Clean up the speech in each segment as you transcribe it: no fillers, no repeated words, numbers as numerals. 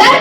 10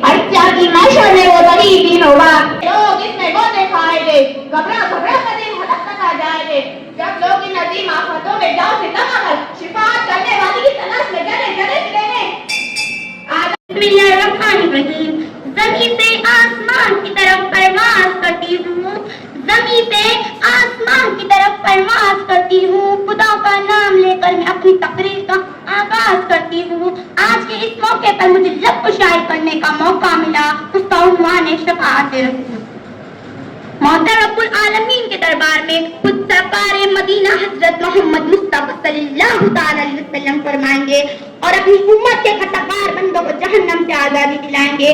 اور سیاسی محشر میں وہ طریق بھی ہوگا لوگ اس میں گوتے کھائیں گے گھبرا گھبرا کر دن ہلک آ جائیں گے جب لوگ ان عظیم آفتوں میں جاؤ سے دم کر شفاعت کرنے والی کی تلاش میں جنے جنے پھریں گے بسم اللہ الرحمن الرحیم زمین سے آسمان کی طرف پرواز کرتی ہوں زمین سے آسمان کی طرف پرواز کرتی ہوں خدا کا نام لے کر میں اپنی تقریر کا آغاز کرتی ہوں آج کے اس موقع پر مجھے لب کشائی کرنے کا موقع ملا اس کا عنوان ہے شفاعت رسول محترم رب العالمین کے دربار میں خود سرکار مدینہ حضرت محمد مصطفیٰ صلی اللہ تعالی علیہ وسلم فرمائیں گے اور اپنی امت کے خطاکار بندوں کو جہنم سے آزادی دلائیں گے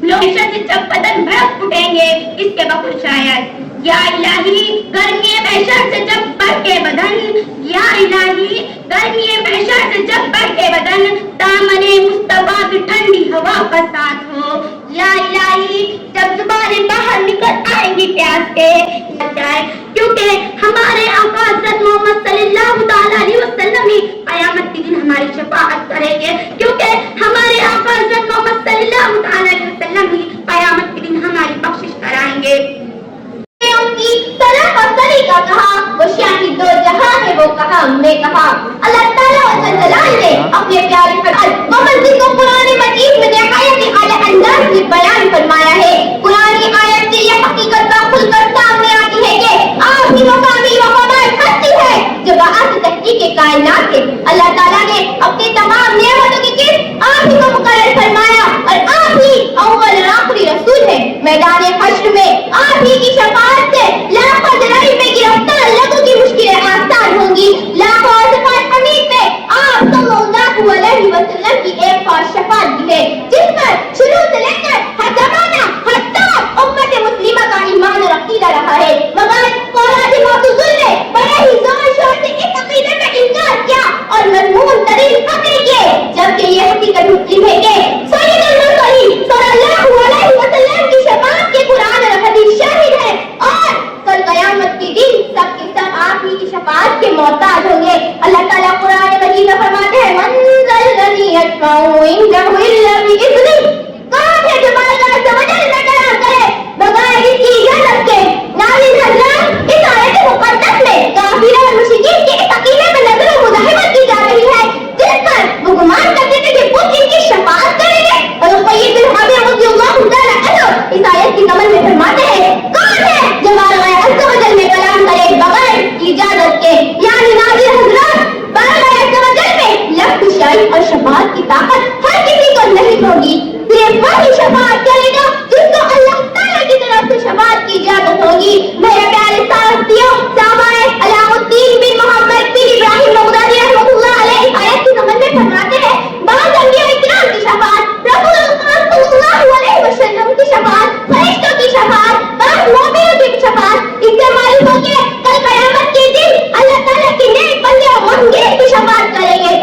لوگ جب بدن بھڑک اٹھیں گے اس کے بخود شاید یا الہی گرمی محشر سے جب بڑھ کے بدن یا الہی گرمی محشر سے جب بڑھ کے بدن دامن مصطفیٰ کی ٹھنڈی ہوا کا ساتھ ہو یا الہی جب زبانیں باہر نکل آئیں گی پیاس کے کیونکہ ہمارے آقا حضرت محمد صلی اللہ تعالی علیہ وسلم ہی قیامت کے دن ہماری شفاعت کریں گے کیونکہ ہمارے آقا حضرت محمد صلی اللہ تعالی علیہ وسلم ہی قیامت کے دن ہماری بخشش کرائیں گے ان کی طرح اور طریقہ کہا وہ شاہد دو جہاں ہے وہ کہا ہم نے کہا اللہ تعالیٰ نے اپنے پیارے فرمان محمد کو قرآن مجید میں نہایت اعلیٰ انداز میں بیان فرمایا ہے قرآن آیت سے یہ حقیقت کھل کر سامنے آتی ہے کہ آپ کی مقامی وفادار ہستی ہے جو باعث تحقیق کائنات ہے اللہ تعالیٰ نے اپنے تمام نعمتوں کی قسط آپ ہی کو مقرر فرمایا اور آپ ہی اول اور آخری رسول ہے میدان حشر میں آپ ہی کی شفاعت سے لاکھوں جرائم میں گرفتار لوگوں کی مشکلیں آسان ہوں گی لاکھوں آسمان حمید میں آپ صلی اللہ علیہ وسلم کی ایک خاص شفاعت بھی ہے جس پر شروع سے لے کر ہر زمانہ ہر طرف امت مسلمہ کا ایمان اور عقیدہ رہا ہے مگر قرآن معتزل نے بڑے ہی زور شور سے اس عقیدے میں انکار کیا اور مضمون ترین قتل کیے جبکہ یہ حقیقت مسلم ہے کہ سید المرسلین صلی اللہ علیہ وسلم کی شفاعت کے قرآن اور حدیث شاہد ہے اور کل قیامت کے دن سب کے سب آپ ہی کی شفاعت کے محتاج ہوں گے اللہ تعالیٰ قرآن مجید میں فرماتے ہیں من ذا الذی یشفع عنده الا بإذنہ کون ہے جو اللہ عز و جل کا کلام کرے بغیر اس کی اجازت کے ناظرین حضرات اس آیت مقدس میں کافروں اور مشرکین کے اس عقیدے میں نظر و مزاحمت کی جا رہی ہے جس پر وہ گمان کرتے تھے کہ خود ان کی شفاعت کریں گے اور سید بن حاتم رضی اللہ تعالی عنہ اس آیت کی کمل میں فرماتے ہیں کون ہے جو اللہ عز و جل میں کلام کرے بغیر اجازت کے یعنی ناظرین حضرات اللہ عز و جل میں لفظ کشائی اور شفاعت کی طاقت ہر کسی کو نہیں ہوگی صرف وہی شفاعت کرے گا جس کو اللہ تعالیٰ کی طرف سے شفاعت کی اجازت ہوگی میرے پیارے ساتھیوں سامعے علام الدین بن محمد بن ابراہیم بغدادی رحمۃ اللہ علیہ آیت کی سمجھ میں فرماتے ہیں بعض انبیاء اکرام کی شفاعت رسول اللہ صلی اللہ علیہ وسلم کی شفاعت فرشتوں کی شفاعت بعض مومنوں کی شفاعت اس سے معلوم ہو کہ کل قیامت کے دن اللہ تعالیٰ کے نیک بندے اور مؤمنین کی شفاعت کریں گے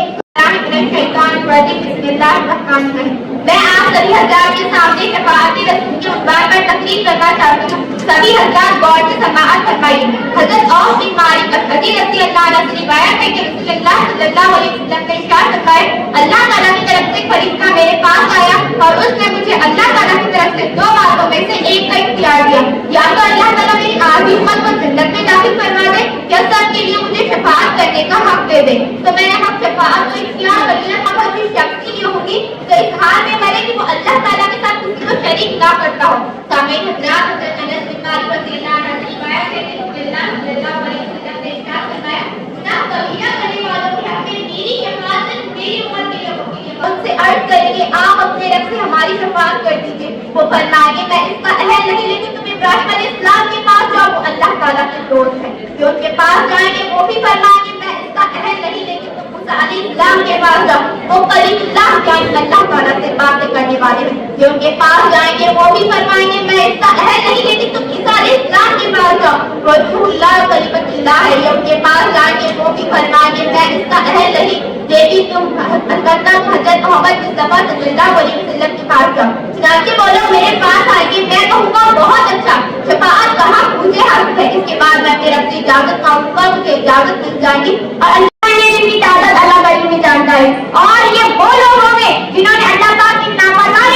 بسم اللہ الرحمن الرحیم میں آپ سبھی حضرات کے سامنے شفاعت رسول کے عنوان پر تقریر کرنا چاہتی ہوں سبھی حضرات غور سے سماعت فرمائیے حضرت عوف بن مالک الحدی رضی اللہ عنہ سے روایت ہے کہ رسول اللہ صلی اللہ علیہ وسلم نے ارشاد فرمایا اللہ تعالیٰ کی طرف سے فرشتہ میرے پاس آیا اور اس نے مجھے اللہ تعالیٰ کی طرف سے دو باتوں میں سے ایک کا اختیار دیا یا تو اللہ تعالیٰ میری آدھی امت کو جنت میں داخل فرما دے یا سب کے لیے مجھے شفاعت کرنے کا حق دے دے تو میں نے حق شفاعت کو اختیار کر لیا اور اس شخص کے لیے ہوگی تو اس حال میں مرے کہ وہ اللہ تعالیٰ کے ساتھ کسی کو شریک نہ کرتا ہو سامعین حضرات حضرت انس بن مالک رضی اللہ عنہ سے روایت ہے کہ رسول اللہ صلی اللہ علیہ وسلم نے ارشاد فرمایا گناہ کبیرہ کرنے والوں کے حق میں میری شفاعت میری امت کے لیے ہوگی ان سے عرض کریں گے آپ اپنے رب سے ہماری شفاعت کر دیجیے وہ فرمائیں گے میں اس کا اہل نہیں لیکن تم ابراہیم علیہ السلام کے پاس جاؤ وہ اللہ تعالیٰ کے دوست ہیں جو ان کے پاس جائیں گے وہ بھی فرمائیں گے میں اس کا اہل نہیں لیکن تم موسیٰ علیہ السلام کے پاس جاؤ وہ کلیم اللہ یعنی اللہ تعالیٰ سے باتیں کرنے والے ہیں جو ان کے پاس جائیں گے وہ بھی فرمائیں گے میں اس کا اہل نہیں لیکن تم عیسیٰ علیہ السلام کے پاس جاؤ وہ روح اللہ و کلمۃ اللہ ہے جو ان کے پاس جائیں گے وہ بھی فرمائیں گے میں اس کا اہل نہیں لیکن تم حضرت محمد مصطفیٰ صلی اللہ علیہ وسلم کے پاس جاؤ چنانچہ وہ لوگ میرے پاس آئیں گے میں کہوں گا بہت اچھا شفاعت کا حق مجھے حق ہے اس کے بعد میں اپنے رب سے اجازت مانگوں گا مجھے اجازت مل جائے گی اور اللہ نے کی تعداد اللہ تعالیٰ میں جانتا ہے اور یہ وہ لوگ ہوں گے جنہوں نے اللہ پاک کی نافرمانی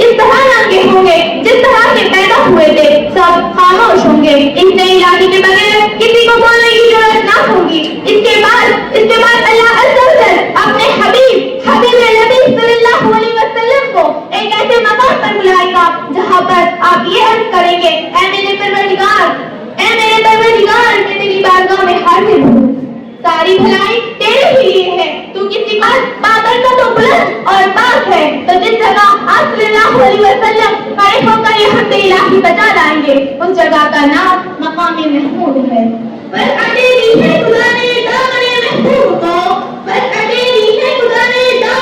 اس طرح نہ کے ہوں گے جس طرح کے پیدا ہوئے تھے، سب خاموش ہوں گے، اس نئی الہی کے بغیر کسی کو بولنے کی ضرورت نہ ہوگی۔ اس کے بعد اللہ عز و جل اپنے حبیب نبی صلی اللہ علیہ وسلم کو ایک ایسے مقام پر بلائے گا جہاں پر آپ یہ عرض کریں گے، اے میرے پروردگار میں تیری بارگاہ میں حاضر ہوں، ساری بھلائی تیرے ہی لیے ہے، تو کسی بابر کا تو بلند اور پاک ہے، تو جس جگہ آپ صلی اللہ علیہ وسلم کھڑے ہو کر یہ حمد الہی بجا لائیں گے، اس جگہ کا نام مقام محمود ہے۔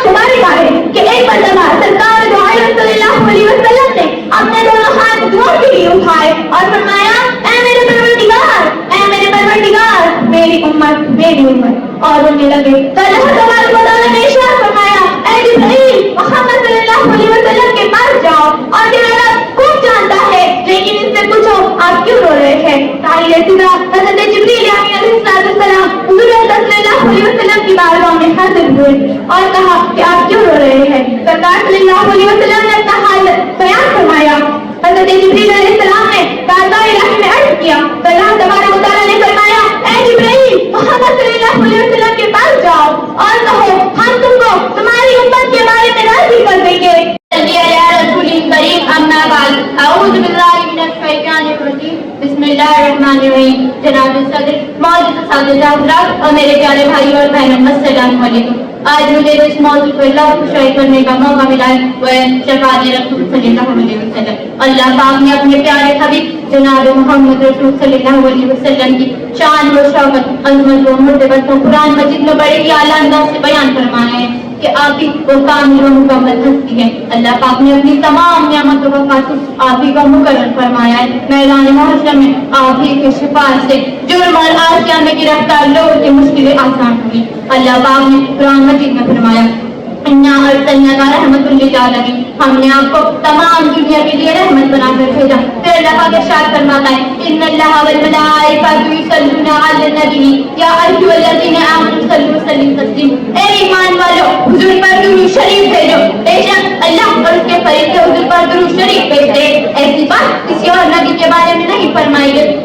تمہارے بارے کہ ایک مرتبہ سرکار دو عالم صلی اللہ علیہ وسلم نے اپنے دونوں ہاتھ دعا کے لیے اٹھائے اور فرمایا، اے میرے پروردگار، میری امت، اور رونے لگے۔ تو اللہ تبارک و تعالیٰ نے ارشاد فرمایا، اے جبرائیل، محمد صلی اللہ علیہ وسلم کے پاس جاؤ اور تیرا رب خوب جانتا ہے، لیکن اس سے پوچھو آپ کیوں رو رہے ہیں۔ طاہر سدرا حضرت جبریل علیہ السلام حضور صلی اللہ علیہ وسلم کی بارگاہ میں حاضر ہوئے اور کہا کہ آپ کیوں رو رہے ہیں۔ سرکار صلی اللہ علیہ وسلم نے اپنا حال بیان فرمایا۔ حضرت جبریل علیہ السلام نے بارگاہ الہی میں عرض کیا تو اللہ تبارک و تعالیٰ نے فرمایا، اے جبریل، محمد صلی اللہ علیہ وسلم کے پاس جاؤ اور کہو ہم تم کو تمہاری امت کے بارے میں راضی کر دیں گے۔ اما بعد، اعوذ باللہ من الشیطان الرجیم، بسم اللہ الرحمن الرحیم۔ جناب صدر، معزز اساتذہ حضرات اور میرے پیارے بھائی اور بہنوں، السلام علیکم۔ آج مجھے اس موضوع پر لفظ شائع کرنے کا موقع ملا ہے، وہ ہے شفاعت رسول صلی اللہ علیہ وسلم۔ اللہ پاک نے اپنے پیارے حبیب جناب محمد رسول صلی اللہ علیہ وسلم کی شان و شوکت، عظمت و مرتبت کو قرآن مجید میں بڑے ہی اعلیٰ انداز سے بیان فرمایا ہے کہ آپ ہی وہ کامل و مکمل ہستی ہے۔ اللہ پاک نے اپنی تمام نعمتوں کا خاص آپ ہی کا مقرر فرمایا ہے۔ میدان محشر میں آپ ہی کی شفاعت سے جرم اور آسیہ میں گرفتار لوگوں کی مشکلیں آسان ہوئی۔ اللہ پاک نے قرآن مجید میں فرمایا، اِنَّا أَرْسَلْنَاكَ رَحْمَةً لِّلْعَالَمِينَ، ہم نے آپ کو تمام دنیا کے لیے رحمت بنا کر بھیجا۔ پھر اللہ پاک ارشاد فرماتا ہے، إِنَّ اللَّهَ وَالْمَلَائِكَةَ يُصَلُّونَ عَلَى النَّبِيِّ يَا أَيُّهَا الَّذِينَ آمَنُوا صَلُّوا وَسَلِّمُوا تَسْلِيمًا۔ اے ایمان والو، حضور پر درود شریف بھیجو، بے شک اللہ اور اس کے فرشتے حضور پر درود شریف بھیجتے ہیں۔ ایسی بات کسی اور نبی کے بارے میں نہیں فرمائی گئی۔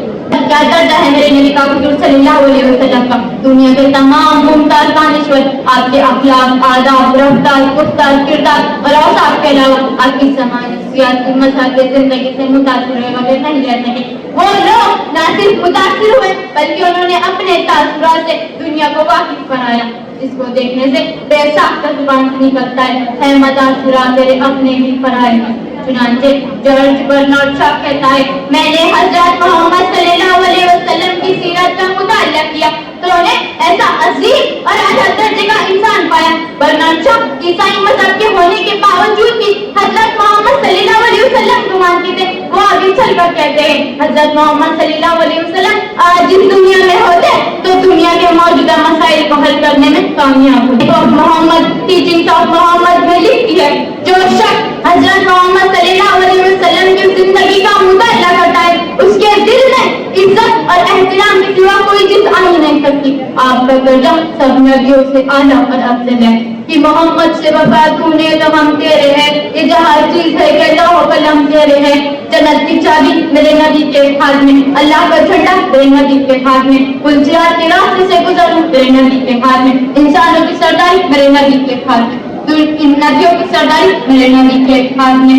کیا درجہ ہے میرے نبی کا حضور صلی اللہ علیہ وسلم کا، دنیا کے تمام ممتاز دانشور آپ کے اخلاق، آداب، رفتار، گفتار، کردار اور اوصاف کے علاوہ آپ کی سماجی، سیاسی، مذہبی زندگی سے متاثر ہوئے بغیر نہیں رہ سکے۔ وہ لوگ نہ صرف متاثر ہوئے بلکہ انہوں نے اپنے تاثرات سے دنیا کو واقف بنایا، جس کو دیکھنے سے بے ساختہ زبان سے نکلتا ہے متاثرات تیرے اپنے بھی فرائض ہیں۔ چنانچہ جارج برنارڈ شاہ کہتا ہے، میں نے حضرت محمد صلی اللہ علیہ وسلم کی سیرت کا مطالعہ کیا تو انہیں ایسا عظیم اور اعلیٰ درجے کا انسان پایا۔ برنارڈ شاہ عیسائی مذہب کے ہونے کے باوجود بھی حضرت محمد صلی اللہ علیہ وسلم کو مانتے تھے۔ وہ ابھی چل کر کہتے ہیں، حضرت محمد صلی اللہ علیہ وسلم آج جس دنیا میں ہوتے تو دنیا کے موجودہ مسائل کو حل کرنے میں کامیاب ہوتے۔ محمد ٹیچنگ آف محمد میں لکھتی ہے، جو شخص حضرت محمد صلی اللہ علیہ وسلم کی زندگی کا مطالعہ کرتا ہے، اس کے دل میں عزت اور احترام کے سوا کوئی چیز آ ہی نہیں سکتی۔ آپ کا درجہ سب نبیوں سے اعلیٰ اور افضل ہے کہ محمد سے وفا تو نے تو ہم تیرے ہیں، یہ جہاں چیز ہے کہ لوح قلم تیرے ہیں۔ جنت کی چابی میرے نبی کے ہاتھ میں، اللہ کا جھنڈا میرے نبی کے ہاتھ میں، الجھیات کے راستے سے گزروں میرے نبی کے ہاتھ میں، انسانوں کی سرداری میرے نبی کے ہاتھ میں، نبیوں کی سرداری میرے نبی کے ہاتھ میں،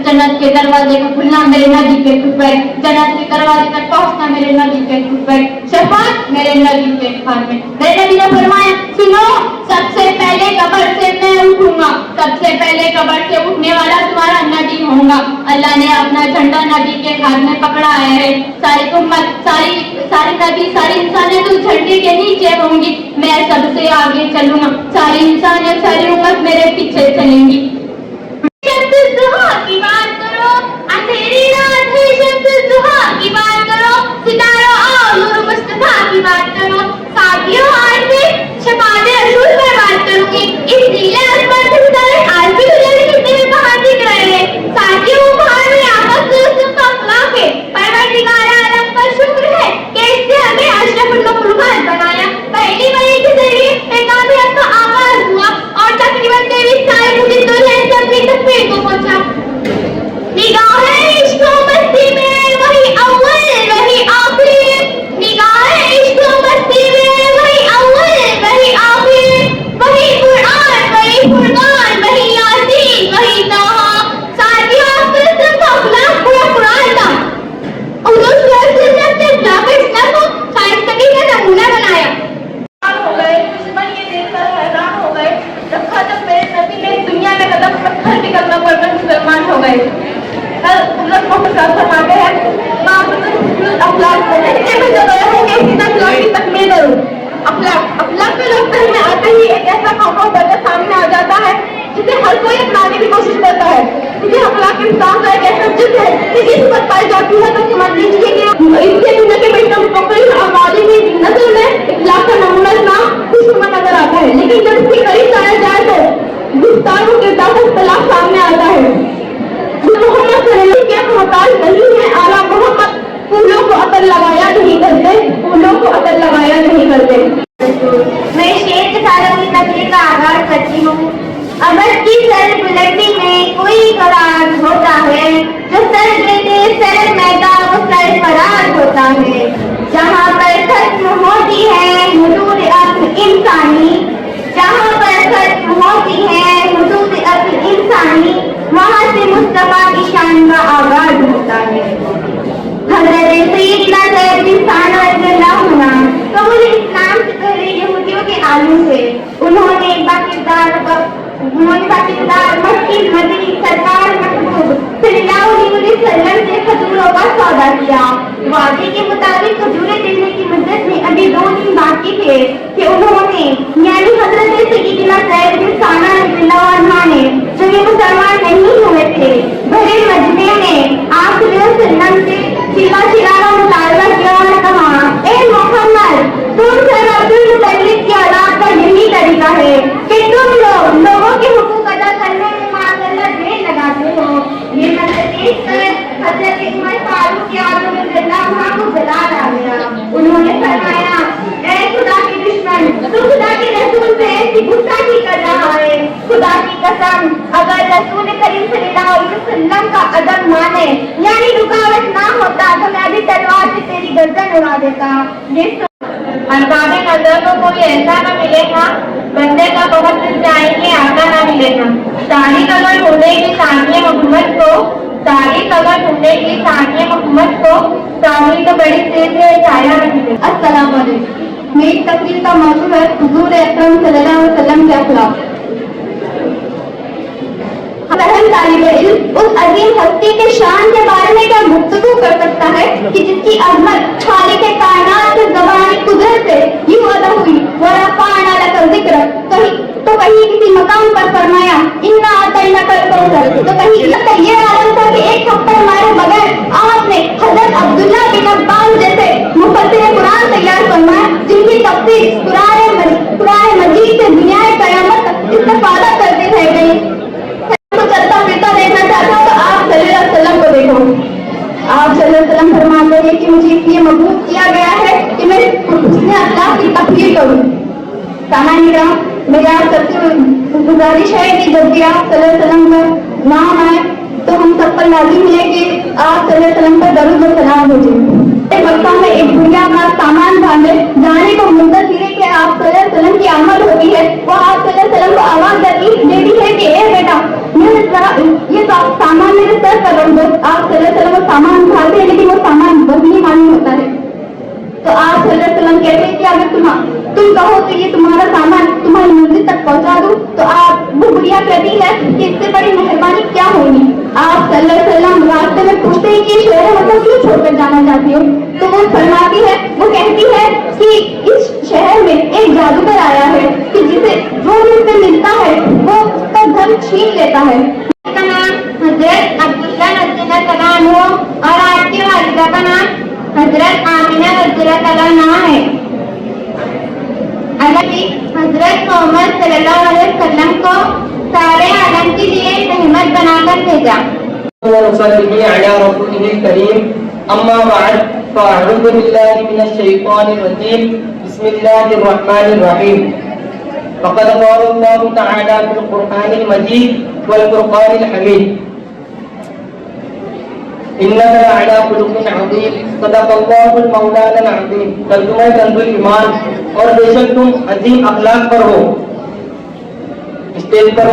جنت کے دروازے کا کھلنا میرے نبی کے خود پر، جنت کے دروازے تک پہنچنا میرے نبی کے خود پر، شفاعت میرے نبی کے ہاتھ میں۔ میرے نبی نے فرمایا، سنو، سب سے پہلے قبر سے میں اٹھوں گا، سب سے پہلے قبر سے اٹھنے والا تمہارا نبی ہوں گا۔ اللہ نے اپنا جھنڈا نبی کے ہاتھ میں پکڑا ہے۔ ساری امت، سارے نبی، ساری انسانیت اس جھنڈے کے نیچے ہوں گی، میں سب سے آگے چلوں گا، ساری انسانیت، ساری امت میرے پیچھے چلیں گی۔ شمس الضحیٰ کی بات کرو، اندھیری رات ہے، شمس الضحیٰ کی بات کرو، ستاروں اور نور مصطفیٰ کی بات کرو، ساتھیوں آج سے شفاعت رسول پر بات کروں گی۔ اس نیلے آسمان کے ستارے آج بھی دنیا میں کتنے باہر دکھ رہے ہیں۔ ساتھیوں، باہر میں آپس سے اس کا اخلاق ہے، پروردگار عالم کا شکر ہے کہ اس نے ہمیں اشرف المخلوقات بنایا۔ پہلی وحی کے ذریعے پیغام حق کا آغاز ہوا اور تقریباً 23 سال مجھے دنیا ہر کوئی اپنانے کی کوشش کرتا ہے، کیونکہ اخلاق انسان کا ایک ایسا جز ہے کہ اس پر پائی جاتی ہے، تو سمجھ لیجیے کہ اس کے دنیا کے بیٹا مقبل آبادی کی نظر میں اخلاق کا نمونہ اتنا خوشنما نظر آتا ہے، لیکن جب اس کے قریب آیا جائے تو گفتار و کردار کا اختلاف سامنے آتا ہے۔ محمد صلی اللہ علیہ وسلم کے محتاج نہیں ہے اعلیٰ محمد، پھولوں کو عطر لگایا نہیں کرتے، پھولوں کو عطر لگایا نہیں کرتے۔ میں شیر کے ساتھ اپنی تقریر کا آغاز کرتی ہوں۔ ابد کی سر بلندی میں کوئی قرار ہوتا ہے، جو سر دیتے سر میدان وہ سر فراز ہوتا ہے۔ جہاں پر ختم ہوتی ہے حدود عقل انسانی، جہاں پر ختم ہوتی ہے حدود عقل انسانی، وہاں سے مصطفیٰ کی شان کا آغاز ہوتا ہے۔ حضرت سیدنا زید بن ثابت رضی اللہ عنہ قبول اسلام سے پہلے یہودیوں کے عالم تھے۔ انہوں نے باقاعدہ مکی مدنی سرکار محبوب صلی اللہ علیہ وسلم سے کھجوروں کا سودا کیا۔ وعدے کے مطابق کھجوریں دینے کی مدت میں ابھی 2 دن باقی تھے کہ انہوں نے یعنی حضرت سیدنا زید بن ثابت رضی اللہ عنہ نے، جو یہ مسلمان نہیں ہوئے تھے، بڑے مجمع میں آپ صلی اللہ علیہ وسلم سے سیدھا سیدھا مطالبہ کیا اور کہا، اے محمد، تم سے عبد المطلب کی اولاد کا یہی طریقہ ہے کہ تم لوگوں کے حقوق ادا کرنے میں معذلہ دیر لگاتے ہو۔ یہ منظر دیکھ کر حضرت عمر فاروق اعظم رضی اللہ عنہ کو جلال آ گیا۔ انہوں نے فرمایا، اے خدا کے دشمن، تو خدا کے رسول سے ایسی گستاخی کر رہا ہے۔ خدا کی قسم، اگر رسول کریم صلی اللہ علیہ وسلم کا ادب مانے یعنی رکاوٹ نہ ہوتا تو میں ابھی تلوار سے تیری گردن اڑا دیتا۔ ارباب نظر کو کوئی ایسا نہ ملے گا، بندے کا بہت دل جائیں گے آقا نہ ملے گا۔ تاریخ اگر ڈھونڈے گی ثانیہ محمد کو، تاریخ اگر ڈھونڈے گی ثانیہ محمد کو، تاریخ تو بڑی تیز ہے چھایا نہ ملے۔ السلام علیکم۔ میری تقریر کا موضوع ہے حضور اکرم صلی اللہ علیہ وسلم کے اخلاق۔ اہم طالب علم اس عظیم ہستی کے شان کے بارے میں کیا گفتگو کر سکتا ہے کہ جس کی عظمت خالق کائنات کی زبانی قدرت سے یوں ادا ہوئی، وَرَفَعْنَا لَكَ ذِكْرَكَ، تو کہیں کسی مقام پر فرمایا اِنَّا أَعْطَيْنَاكَ الْكَوْثَرَ، تو کہیں یہ عالم تھا کہ ایک تھپڑ مارے بغیر آپ نے حضرت عبداللہ بن عباس جیسے مفسر قرآن تیار فرمایا، جن کی تفسیر قرآن مجید سے دنیا قیامت تک استفادہ کرتے رہ گئی۔ چلتا پھرتا دیکھنا چاہتا ہوں تو آپ صلی اللہ علیہ وسلم کو دیکھو۔ آپ صلی اللہ علیہ وسلم فرماتے ہیں کہ مجھے اس لیے مبعوث کیا گیا ہے کہ میں حسن اخلاق کی تقریر کروں۔ سامعین کرام، میری آپ سب سے گزارش ہے کہ جب بھی آپ صلی اللہ علیہ وسلم کا نام آئے تو ہم سب پر لازم ہے کہ آپ صلی اللہ علیہ وسلم پر درود و سلام ہو جائے۔ مکہ میں ایک بڑھیا اپنا سامان باندھے جانے کو منتظر ہے کہ آپ صلی اللہ علیہ وسلم کی آمد ہوتی ہے، وہ آپ صلی اللہ علیہ وسلم کو آواز دیتی ہے کہ اے بیٹا یہ سامان میرے سر پر رکھ دو۔ آپ صلی اللہ علیہ وسلم وہ سامان اٹھاتے ہیں لیکن وہ سامان وزنی معلوم ہوتا ہے، تو آپ صلی اللہ علیہ وسلم کہتے ہیں کہ اگر تم کہو تو یہ تمہارا سامان تمہاری منزل تک پہنچا دوں، تو آپ وہ بڑھیا کہتی ہے کہ اس سے بڑی مہربانی کیا ہوگی۔ آپ صلی اللہ علیہ وسلم راستے میں پوچھتے ہیں کہ شہر مکہ کیوں چھوڑ کر جانا چاہتی ہو، تو وہ فرماتی ہے، وہ کہتی ہے کہ اس شہر میں ایک جادوگر آیا ہے کہ جسے جو مجھ سے ملتا ہے وہ اس کا گھر چھین لیتا ہے۔ کا نام حضرت عبداللہ رضی اللہ عنہ اور آپ کی والدہ کا نام حضرت آمینہ رضی اللہ عنہ ہے۔ حضرت محمد صلی اللہ علیہ وسلم کو سارے عالم کے لیے رحمت بنا کر بھیجا۔ اما بعد فاعوذ بالله من الشيطان الرجيم بسم الله الرحمن الرحيم فقد قال الله تعالى في القرآن المجيد والفرقان الحميد إنك لعلى خلق عظيم صدق الله المولانا العظيم۔ ترجمہ کنز ایمان، اور بے شک تم عظیم اخلاق پر ہو۔ اسٹیج پر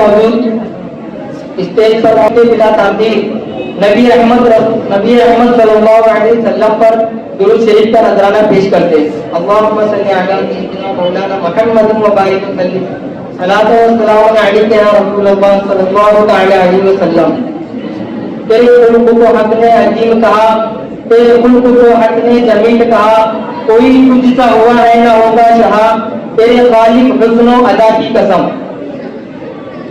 موجود بلا تعطیل نبی رحمت صلی اللہ علیہ وسلم پر درود شریف کا نذرانہ پیش کرتے ہیں۔ اللہم صلی علی سیدنا مولانا محمد وبارک وسلم، صلاۃ و سلام علیک یا رسول اللہ صلی اللہ تعالی علیہ وسلم۔ تیرے خلق کو حق نے عظیم کہا، تیرے خلق کو حق نے جمیل کہا، کوئی تجھ سا ہوا ہے نہ ہوگا شہا، تیرے خالق حسن و ادا کی قسم۔